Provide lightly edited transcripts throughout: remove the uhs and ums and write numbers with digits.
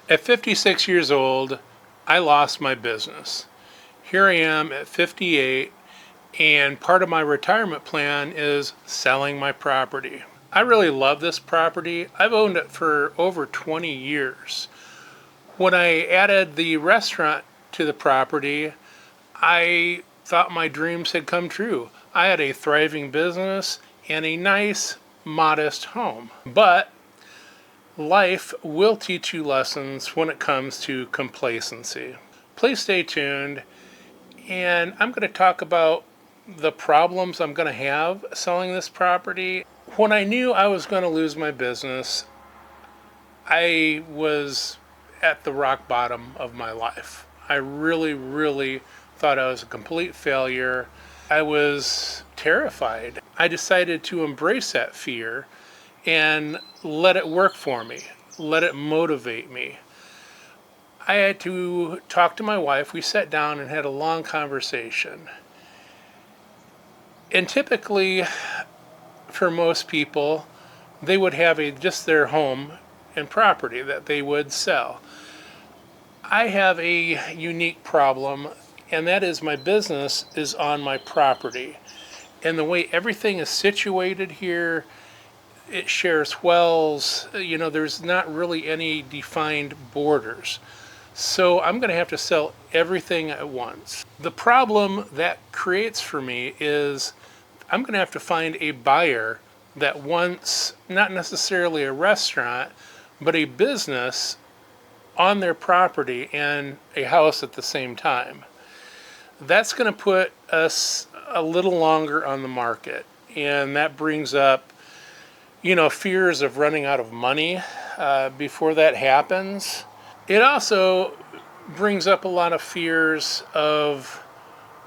At 56 years old, I lost my business. Here I am at 58, and part of my retirement plan is selling my property. I really love this property. I've owned it for over 20 years. When I added the restaurant to the property, I thought my dreams had come true. I had a thriving business and a nice, modest home. But life will teach you lessons when it comes to complacency. Please stay tuned, and I'm going to talk about the problems I'm going to have selling this property. When I knew I was going to lose my business, I was at the rock bottom of my life. I really thought I was a complete failure. I was terrified. I decided to embrace that fear and let it work for me, let it motivate me. I had to talk to my wife. We sat down and had a long conversation. And typically, for most people, they would have just their home and property that they would sell. I have a unique problem, and that is my business is on my property. And the way everything is situated here, it shares wells. There's not really any defined borders. So I'm going to have to sell everything at once. The problem that creates for me is I'm going to have to find a buyer that wants not necessarily a restaurant, but a business on their property and a house at the same time. That's going to put us a little longer on the market, and that brings up fears of running out of money before that happens. It also brings up a lot of fears of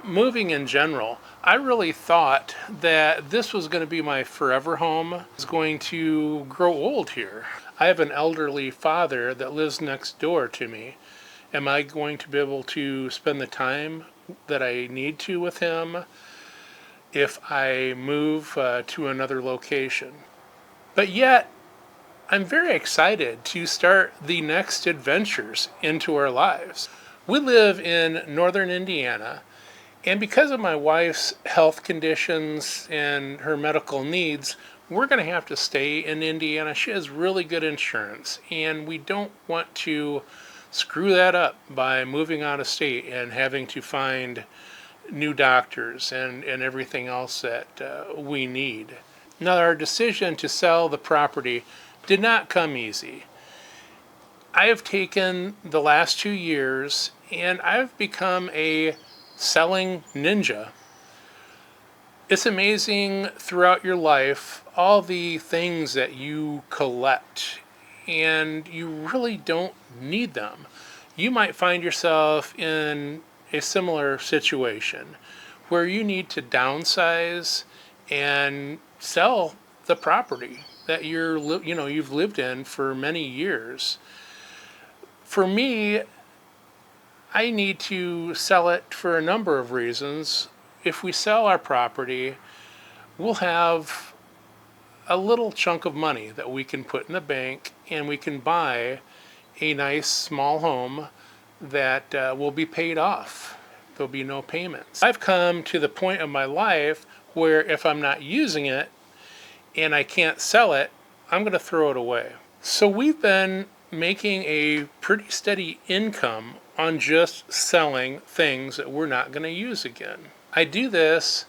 moving in general. I really thought that this was going to be my forever home. I was going to grow old here. I have an elderly father that lives next door to me. Am I going to be able to spend the time that I need to with him if I move to another location? But yet, I'm very excited to start the next adventures into our lives. We live in northern Indiana, and because of my wife's health conditions and her medical needs, we're going to have to stay in Indiana. She has really good insurance, and we don't want to screw that up by moving out of state and having to find new doctors and everything else that we need. Now, our decision to sell the property did not come easy. I have taken the last 2 years and I've become a selling ninja. It's amazing throughout your life all the things that you collect, and you really don't need them. You might find yourself in a similar situation where you need to downsize and sell the property that you've lived in for many years. For me, I need to sell it for a number of reasons. If we sell our property, we'll have a little chunk of money that we can put in the bank, and we can buy a nice small home that will be paid off. There'll be no payments. I've come to the point of my life where if I'm not using it and I can't sell it, I'm going to throw it away. So we've been making a pretty steady income on just selling things that we're not going to use again. I do this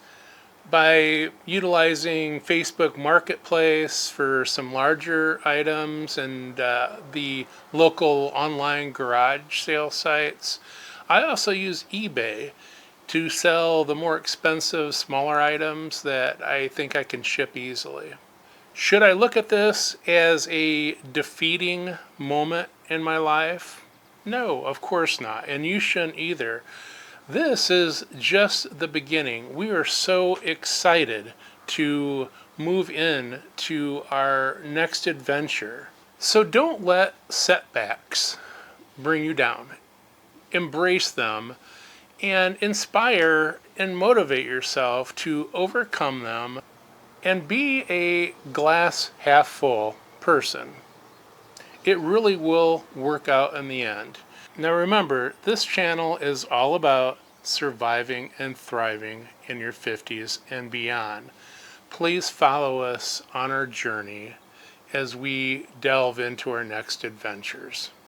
by utilizing Facebook Marketplace for some larger items and the local online garage sale sites. I also use eBay to sell the more expensive, smaller items that I think I can ship easily. Should I look at this as a defeating moment in my life? No, of course not, and you shouldn't either. This is just the beginning. We are so excited to move in to our next adventure. So don't let setbacks bring you down. Embrace them and inspire and motivate yourself to overcome them and be a glass half full person. it really will work out in the end. Now remember, this channel is all about surviving and thriving in your 50s and beyond. Please follow us on our journey as we delve into our next adventures.